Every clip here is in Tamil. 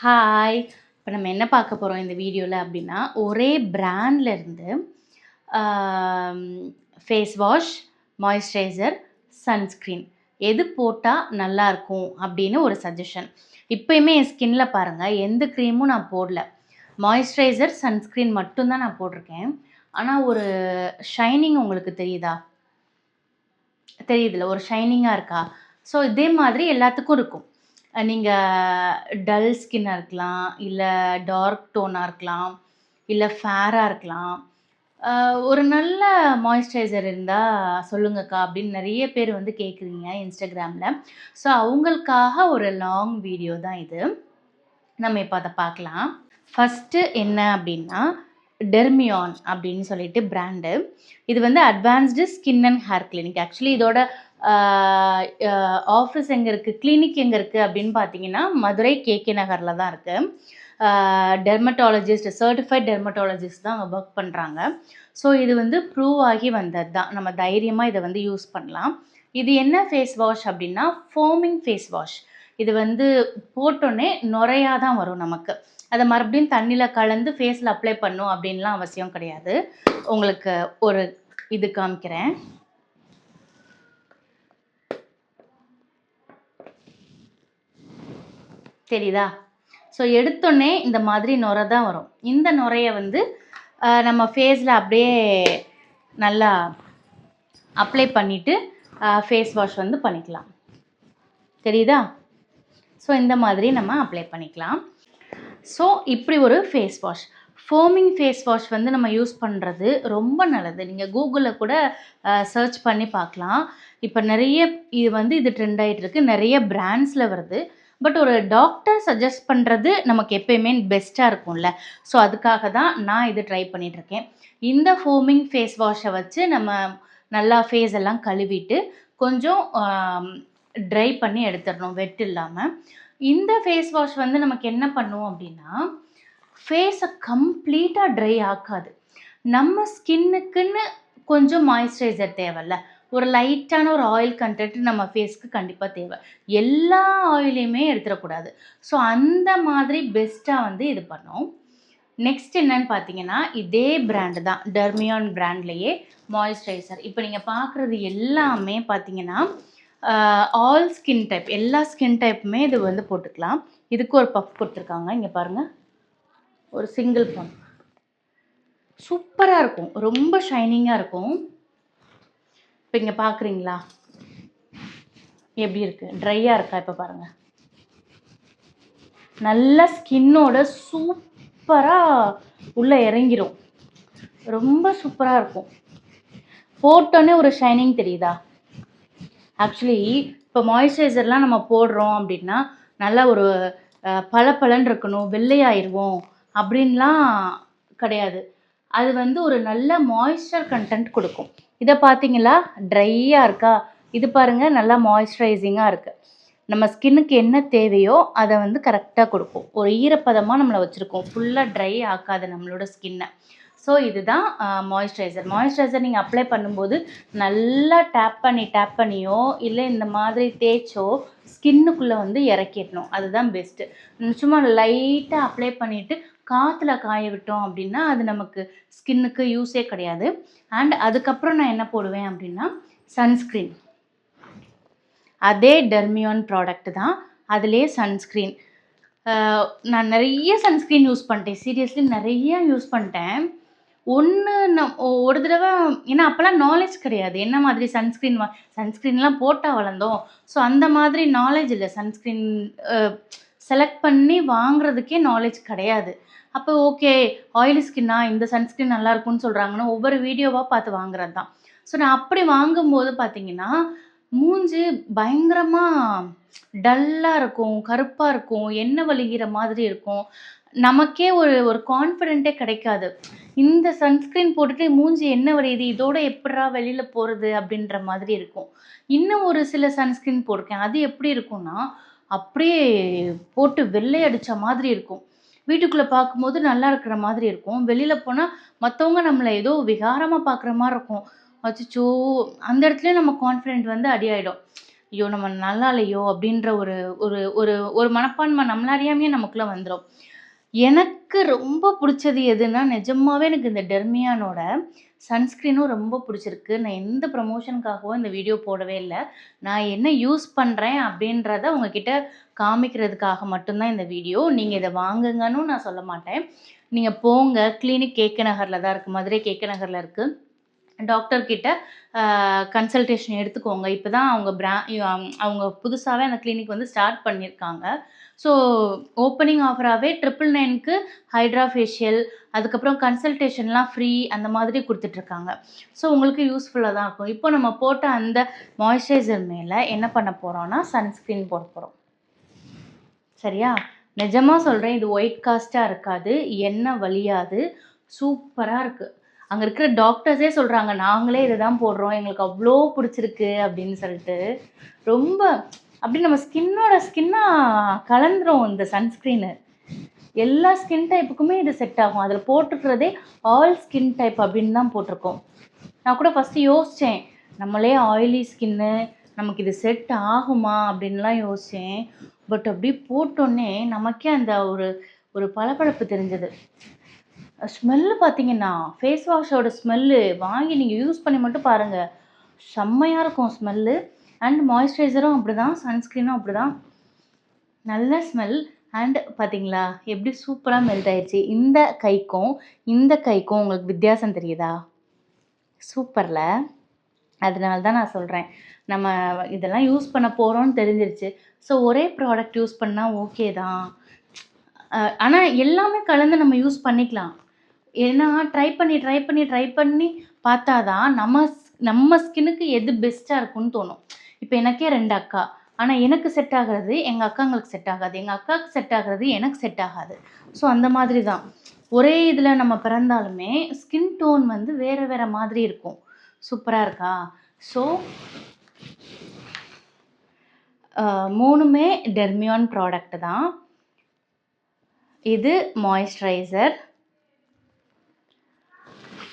ஹாய்! இப்போ நம்ம என்ன பார்க்க போறோம் இந்த வீடியோல அப்படின்னா, ஒரே பிராண்ட்ல இருந்து ஃபேஸ் வாஷ், மாய்ஸ்சரைசர், சன்ஸ்கிரீன் எது போட்டா நல்லாயிருக்கும் அப்படின்னு ஒரு சஜஷன். இப்பயுமே என் ஸ்கின்ல பாருங்க, எந்த கிரீமும் நான் போடல. மாய்ஸ்சரைசர், சன்ஸ்கிரீன் மட்டும் தான் நான் போட்டிருக்கேன். ஆனா ஒரு ஷைனிங் உங்களுக்கு தெரியுதா? தெரியுதுல்ல, ஒரு ஷைனிங்கா இருக்கா? ஸோ இதே மாதிரி எல்லாத்துக்கும் இருக்கும். நீங்க டல் ஸ்கின்னா இருக்கலாம், இல்ல டார்க் டோனா இருக்கலாம், இல்ல ஃபேரா இருக்கலாம். ஒரு நல்ல மாய்ஸ்சரைசர் இருந்தா சொல்லுங்கக்கா அப்படின்னு நெறைய பேர் வந்து கேட்குறீங்க Instagramல. ஸோ அவங்களுக்காக ஒரு லாங் வீடியோ தான் இது. நம்ம இப்ப அத பார்க்கலாம். ஃபர்ஸ்ட்டு என்ன அப்படின்னா, டெர்மியான் அப்படின்னு சொல்லிட்டு பிராண்டு. இது வந்து advanced skin and hair clinic. Actually இதோட ஆஃபீஸ் எங்கே இருக்குது, கிளினிக் எங்கே இருக்குது அப்படின்னு பார்த்தீங்கன்னா, மதுரை கேகே நகரில் தான் இருக்குது. டெர்மட்டாலஜிஸ்ட், சர்டிஃபைட் டெர்மட்டாலஜிஸ்ட் தான் அங்கே ஒர்க் பண்ணுறாங்க. ஸோ இது வந்து ப்ரூவ் ஆகி வந்தது தான். நம்ம தைரியமாக இதை வந்து யூஸ் பண்ணலாம். இது என்ன ஃபேஸ் வாஷ் அப்படின்னா, ஃபோமிங் ஃபேஸ் வாஷ். இது வந்து போட்டோன்னே நுரையா தான் வரும் நமக்கு. அதை மறுபடியும் தண்ணியில் கலந்து ஃபேஸில் அப்ளை பண்ணும் அப்படின்லாம் அவசியம் கிடையாது. உங்களுக்கு ஒரு இது காமிக்கிறேன். தெரியுதா? ஸோ எடுத்தோடனே இந்த மாதிரி நுரை தான் வரும். இந்த நுரையை வந்து நம்ம ஃபேஸில் அப்படியே நல்லா அப்ளை பண்ணிவிட்டு ஃபேஸ் வாஷ் வந்து பண்ணிக்கலாம். தெரியுதா? ஸோ இந்த மாதிரி நம்ம அப்ளை பண்ணிக்கலாம். ஸோ இப்படி ஒரு face wash, foaming face wash வந்து நம்ம யூஸ் பண்ணுறது ரொம்ப நல்லது. நீங்கள் கூகுளில் கூட சர்ச் பண்ணி பார்க்கலாம். இப்போ நிறைய இது ட்ரெண்ட் ஆகிட்டு இருக்கு. நிறைய பிராண்ட்ஸில் வருது. பட் ஒரு டாக்டர் சஜஸ்ட் பண்ணுறது நமக்கு எப்பயுமே பெஸ்ட்டாக இருக்கும்ல. ஸோ அதுக்காக தான் நான் இது ட்ரை பண்ணிகிட்ருக்கேன். இந்த ஃபோமிங் ஃபேஸ் வாஷை வச்சு நம்ம நல்லா ஃபேஸ் எல்லாம் கழுவிட்டு கொஞ்சம் ட்ரை பண்ணி எடுத்துடணும், வெட் இல்லாமல். இந்த ஃபேஸ் வாஷ் வந்து நமக்கு என்ன பண்ணும் அப்படின்னா, ஃபேஸை கம்ப்ளீட்டாக ட்ரை ஆக்காது. நம்ம ஸ்கின்னுக்குன்னு கொஞ்சம் மாய்ஸ்சரைசர் தேவைல்ல, ஒரு லைட்டான ஒரு ஆயில் கண்டென்ட் நம்ம ஃபேஸ்க்கு கண்டிப்பாக தேவை. எல்லா ஆயிலையுமே எடுத்துடக்கூடாது. ஸோ அந்த மாதிரி பெஸ்ட்டாக வந்து இது பண்ணும். நெக்ஸ்ட் என்னன்னு பார்த்தீங்கன்னா, இதே பிராண்டு தான், டெர்மியான் பிராண்ட்லேயே மாய்ஸ்சரைசர். இப்போ நீங்கள் பார்க்குறது எல்லாமே பார்த்தீங்கன்னா, ஆல் ஸ்கின் டைப், எல்லா ஸ்கின் டைப்புமே இது வந்து போட்டுக்கலாம். இதுக்கு ஒரு பஃப் கொடுத்துருக்காங்க, இங்கே பாருங்கள், ஒரு சிங்கிள் பம்ப். சூப்பராக இருக்கும், ரொம்ப ஷைனிங்காக இருக்கும். இப்போ இங்கே பார்க்குறீங்களா எப்படி இருக்குது, ட்ரையாக இருக்கா? இப்போ பாருங்கள், நல்ல ஸ்கின்னோட சூப்பராக உள்ளே இறங்கிரும். ரொம்ப சூப்பராக இருக்கும். போட்டோன்னே ஒரு ஷைனிங் தெரியுதா? ஆக்சுவலி இப்போ மாய்ஸ்சரைசர்லாம் நம்ம போடுறோம் அப்படின்னா நல்லா ஒரு பளபளன்னு இருக்கணும், வெள்ளையாயிருவோம் அப்படின்லாம் கிடையாது. அது வந்து ஒரு நல்ல மாய்ஸ்சர் கண்டென்ட் கொடுக்கும். இதை பார்த்தீங்களா, ட்ரையாக இருக்கா? இது பாருங்கள், நல்லா மாய்ஸ்சரைசிங்காக இருக்குது. நம்ம ஸ்கின்னுக்கு என்ன தேவையோ அதை வந்து கரெக்டாக கொடுக்கும். ஒரு ஈரப்பதமாக நம்மளை வச்சுருக்கோம், ஃபுல்லாக ட்ரை ஆக்காது நம்மளோட ஸ்கின்னை. ஸோ இதுதான் மாய்ஸ்சரைசர். மாய்ஸ்சரைசர் நீங்கள் அப்ளை பண்ணும்போது நல்லா டேப் பண்ணியோ இல்லை இந்த மாதிரி தேய்ச்சோ ஸ்கின்னுக்குள்ளே வந்து இறக்கிடணும். அதுதான் பெஸ்ட்டு. சும்மா லைட்டாக அப்ளை பண்ணிவிட்டு காற்றுல காய விட்டோம் அப்படின்னா அது நமக்கு ஸ்கின்னுக்கு யூஸே கிடையாது. அண்ட் அதுக்கப்புறம் நான் என்ன போடுவேன் அப்படின்னா, சன்ஸ்க்ரீன். அதே டெர்மியான் ப்ராடக்ட் தான், அதுலேயே சன்ஸ்க்ரீன். நான் நிறைய சன்ஸ்க்ரீன் யூஸ் பண்ணிட்டேன், சீரியஸ்லி நிறைய யூஸ் பண்ணிட்டேன். ஒரு தடவை, ஏன்னா அப்போல்லாம் நாலேஜ் கிடையாது என்ன மாதிரி சன்ஸ்க்ரீன்லாம் போட்டால் வளர்ந்தோம். ஸோ அந்த மாதிரி நாலேஜ் இல்லை, சன்ஸ்க்ரீன் செலக்ட் பண்ணி வாங்குறதுக்கே நாலேஜ் கிடையாது. அப்போ ஓகே, ஆயிலி ஸ்கின்னா இந்த சன்ஸ்க்ரீன் நல்லாயிருக்கும்னு சொல்கிறாங்கன்னா ஒவ்வொரு வீடியோவாக பார்த்து வாங்குறது தான். ஸோ நான் அப்படி வாங்கும்போது பார்த்தீங்கன்னா மூஞ்சி பயங்கரமாக டல்லாக இருக்கும், கருப்பாக இருக்கும், எண்ணெய் வலிக்கிற மாதிரி இருக்கும். நமக்கே ஒரு கான்ஃபிடென்ட்டே கிடைக்காது. இந்த சன்ஸ்க்ரீன் போட்டுட்டு மூஞ்சி எண்ணெய் வலியுது, இதோட எப்படிடா வெளியில் போகிறது அப்படின்ற மாதிரி இருக்கும். இன்னும் ஒரு சில சன்ஸ்க்ரீன் போட்டிருக்கேன், அது எப்படி இருக்கும்னா அப்படியே போட்டு வெள்ளை அடித்த மாதிரி இருக்கும். வீட்டுக்குள்ளே பார்க்கும்போது நல்லா இருக்கிற மாதிரி இருக்கும், வெளியில் போனால் மற்றவங்க நம்மளை ஏதோ விகாரமாக பார்க்குற மாதிரி இருக்கும். அச்சச்சோ, அந்த இடத்துல நம்ம கான்ஃபிடென்ட் வந்து அடியாயிடும். ஐயோ நம்ம நல்லா இல்லையோ அப்படின்ற ஒரு ஒரு ஒரு ஒரு மனப்பான்மை நம்மள அறியாமையே நமக்குள்ள வந்துடும். எனக்கு ரொம்ப பிடிச்சது எதுன்னா, நிஜமாவே எனக்கு இந்த டெர்மியானோட சன்ஸ்க்ரீனும் ரொம்ப பிடிச்சிருக்கு. நான் எந்த ப்ரமோஷனுக்காகவும் இந்த வீடியோ போடவே இல்ல. நான் என்ன யூஸ் பண்றேன் அப்படின்றத உங்ககிட்ட காமிக்கிறதுக்காக மட்டும் தான் இந்த வீடியோ. நீங்க இத வாங்குங்கன்னும் நான் சொல்ல மாட்டேன். நீங்க போங்க, கிளினிக் கேகே நகர்ல தான் இருக்கு. மதுரை கேகே நகர்ல இருக்கு. டாக்டர் கிட்ட கன்சல்டேஷன் எடுத்துக்கோங்க. இப்போ தான் அவங்க புதுசாவே அந்த கிளினிக் வந்து ஸ்டார்ட் பண்ணியிருக்காங்க. ஸோ ஓப்பனிங் ஆஃபராவே 999க்கு ஹைட்ரா ஃபேஷியல், அதுக்கப்புறம் கன்சல்டேஷன்லாம் ஃப்ரீ அந்த மாதிரி குடுத்துட்ருக்காங்க. ஸோ உங்களுக்கு யூஸ்ஃபுல்லா தான் இருக்கும். இப்போ நம்ம போட்ட அந்த மாய்ஸ்சரைசர் மேல என்ன பண்ண போறோம்னா, சன்ஸ்கிரீன் போட போறோம். சரியா? நிஜமா சொல்றேன், இது ஒயிட் காஸ்ட்டா இருக்காது. எண்ணெய் வலியாது. சூப்பரா இருக்கு. அங்க இருக்கிற டாக்டர்ஸே சொல்றாங்க, நாங்களே இத தான் போடுறோம். எங்களுக்கு அவ்ளோ பிடிச்சிருக்கு அப்படின்னு சொல்லிட்டு. ரொம்ப அப்படியே நம்ம ஸ்கின்னா கலந்துரும் இந்த சன்ஸ்கிரீனு. எல்லா ஸ்கின் டைப்புக்குமே இது செட் ஆகும். அதில போட்டிருக்கிறதே ஆல் ஸ்கின் டைப் அப்படின்னு தான் போட்டிருக்கோம். நான் கூட ஃபஸ்ட்டு யோசிச்சேன். நம்மளே ஆயிலி ஸ்கின்னு, நமக்கு இது செட் ஆகுமா அப்படின்லாம் யோசிச்சேன். பட் அப்படியே போட்டோன்னே நமக்கே அந்த ஒரு ஒரு பளபளப்பு தெரிஞ்சது. ஸ்மெல்லு பார்த்தீங்கன்னா, ஃபேஸ் வாஷோட ஸ்மெல்லு வாங்கி நீங்க யூஸ் பண்ணி மட்டும் பாருங்க. செம்மையா இருக்கும் ஸ்மெல்லு. அண்ட் மாய்ஸ்சரைசரும் அப்படிதான், சன்ஸ்கிரீனும் அப்படிதான். நல்ல ஸ்மெல். அண்ட் பார்த்தீங்களா, எப்படி சூப்பரா மெல்ட் ஆயிடுச்சு. இந்த கைக்கும் உங்களுக்கு வித்தியாசம் தெரியுதா? சூப்பர்ல. அதனால தான் நான் சொல்றேன். நம்ம இதெல்லாம் யூஸ் பண்ண போறோம்னு தெரிஞ்சிருச்சு. ஸோ ஒரே ப்ராடக்ட் யூஸ் பண்ணா ஓகே தான். ஆனா எல்லாமே கலந்து நம்ம யூஸ் பண்ணிக்கலாம். ஏன்னா ட்ரை பண்ணி பார்த்தா தான் நம்ம ஸ்கின்னுக்கு எது பெஸ்ட்டா இருக்கும்னு தோணும். இப்போ எனக்கே 2 அக்கா. ஆனா எனக்கு செட் ஆகுறது எங்க அக்காங்களுக்கு செட் ஆகாது. எங்க அக்காவுக்கு செட் ஆகுறது எனக்கு செட் ஆகாது. ஸோ அந்த மாதிரி தான். ஒரே இதில நம்ம பிறந்தாலுமே ஸ்கின் டோன் வந்து வேற வேற மாதிரி இருக்கும். சூப்பரா இருக்கா? ஸோ 3மே டெர்மியான் ப்ராடக்ட் தான். இது moisturiser,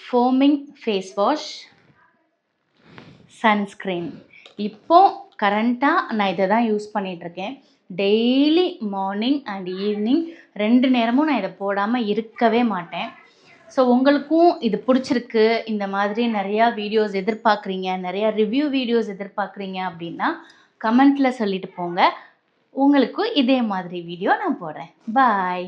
foaming face wash, sunscreen. இப்போ கரண்ட்டா நான் இத தான் யூஸ் பண்ணிட்டுருக்கேன். டெய்லி மார்னிங் அண்ட் ஈவினிங் 2 நேரமும் நான் இத போடாம இருக்கவே மாட்டேன். ஸோ உங்களுக்கும் இது பிடிச்சிருக்கு, இந்த மாதிரி நிறையா வீடியோஸ் எதிர்பார்க்குறீங்க, நிறையா ரிவ்யூ வீடியோஸ் எதிர்பார்க்குறீங்க அப்படின்னா, கமெண்ட்ல சொல்லிட்டு போங்க. உங்களுக்கும் இதே மாதிரி வீடியோ நான் போடுறேன். பாய்.